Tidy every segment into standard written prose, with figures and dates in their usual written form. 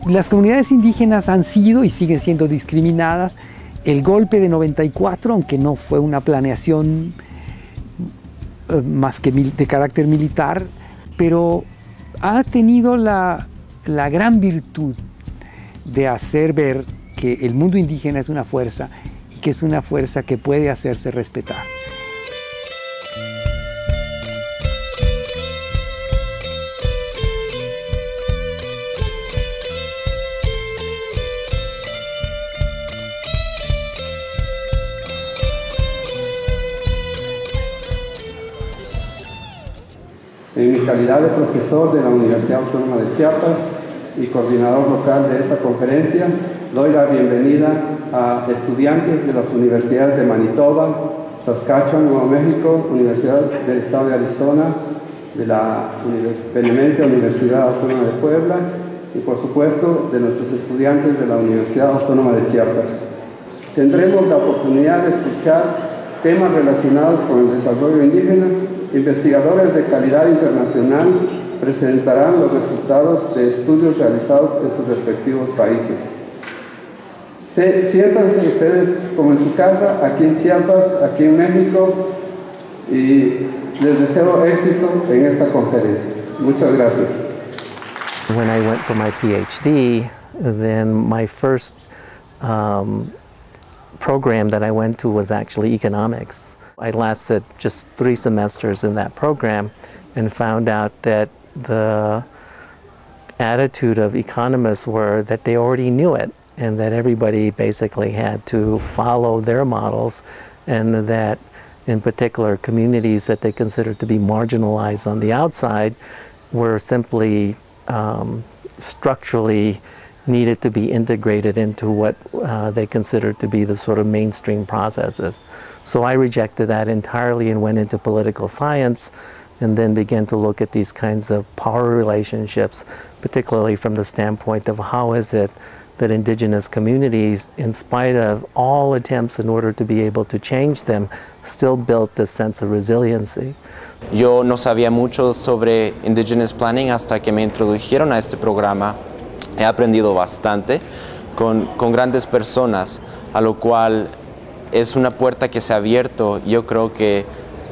Las comunidades indígenas han sido y siguen siendo discriminadas. El golpe de 94, aunque no fue una planeación más que de carácter militar, pero ha tenido la gran virtud de hacer ver que el mundo indígena es una fuerza y que es una fuerza que puede hacerse respetar. En mi calidad de profesor de la Universidad Autónoma de Chiapas y coordinador local de esta conferencia, doy la bienvenida a estudiantes de las universidades de Manitoba, Saskatchewan, Nuevo México, Universidad del Estado de Arizona, de la Benemérita Universidad Autónoma de Puebla y, por supuesto, de nuestros estudiantes de la Universidad Autónoma de Chiapas. Tendremos la oportunidad de escuchar temas relacionados con el desarrollo indígena. Investigadores de calidad internacional presentarán los resultados de estudios realizados en sus respectivos países. Siéntanse ustedes como en su casa, aquí en Chiapas, aquí en México, y les deseo éxito en esta conferencia. Muchas gracias. When I went for my PhD, then my first program that I went to was actually economics. I lasted just 3 semesters in that program and found out that the attitude of economists were that they already knew it and that everybody basically had to follow their models, and that in particular communities that they considered to be marginalized on the outside were simply structurally needed to be integrated into what they considered to be the sort of mainstream processes. So I rejected that entirely and went into political science, and then began to look at these kinds of power relationships, particularly from the standpoint of how is it that indigenous communities, in spite of all attempts in order to be able to change them, still built this sense of resiliency. Yo no sabía mucho sobre Indigenous Planning hasta que me introdujeron a este programa. He aprendido bastante con grandes personas, a lo cual es una puerta que se ha abierto. Yo creo que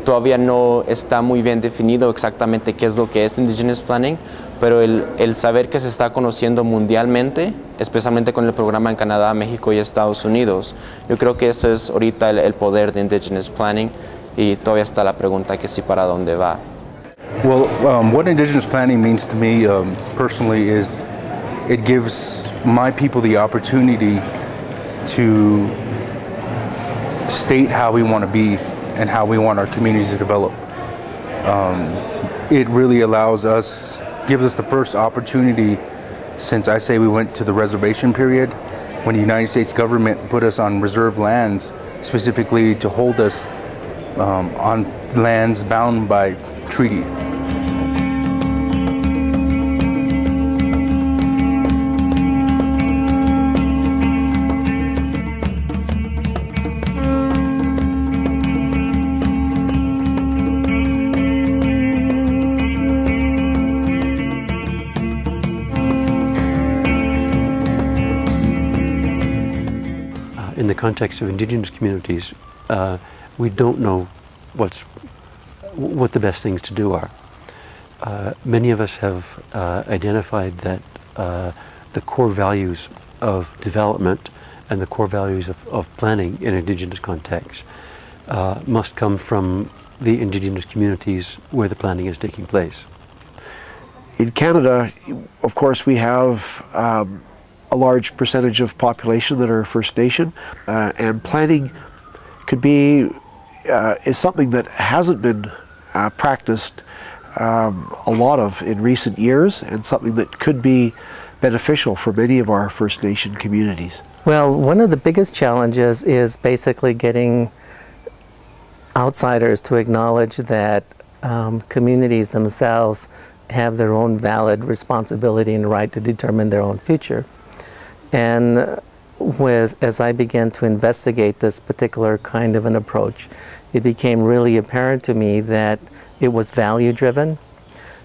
todavía no está muy bien definido exactamente qué es lo que es Indigenous Planning, pero el saber que se está conociendo mundialmente, especialmente con el programa en Canadá, México y Estados Unidos, yo creo que eso es ahorita el poder de Indigenous Planning, y todavía está la pregunta que sí para dónde va. Well, what Indigenous Planning means to me personally is it gives my people the opportunity to state how we want to be and how we want our communities to develop. It really allows us, gives us the first opportunity since I say we went to the reservation period, when the United States government put us on reserve lands specifically to hold us on lands bound by treaty. In the context of Indigenous communities, we don't know what the best things to do are. Many of us have identified that the core values of development and the core values of planning in Indigenous contexts must come from the Indigenous communities where the planning is taking place. In Canada, of course, we have a large percentage of population that are First Nation, and planning could be is something that hasn't been practiced a lot of in recent years, and something that could be beneficial for many of our First Nation communities? Well, one of the biggest challenges is basically getting outsiders to acknowledge that communities themselves have their own valid responsibility and right to determine their own future. And as I began to investigate this particular kind of an approach, it became really apparent to me that it was value-driven,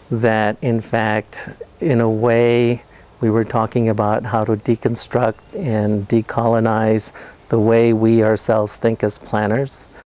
that in fact, in a way, we were talking about how to deconstruct and decolonize the way we ourselves think as planners.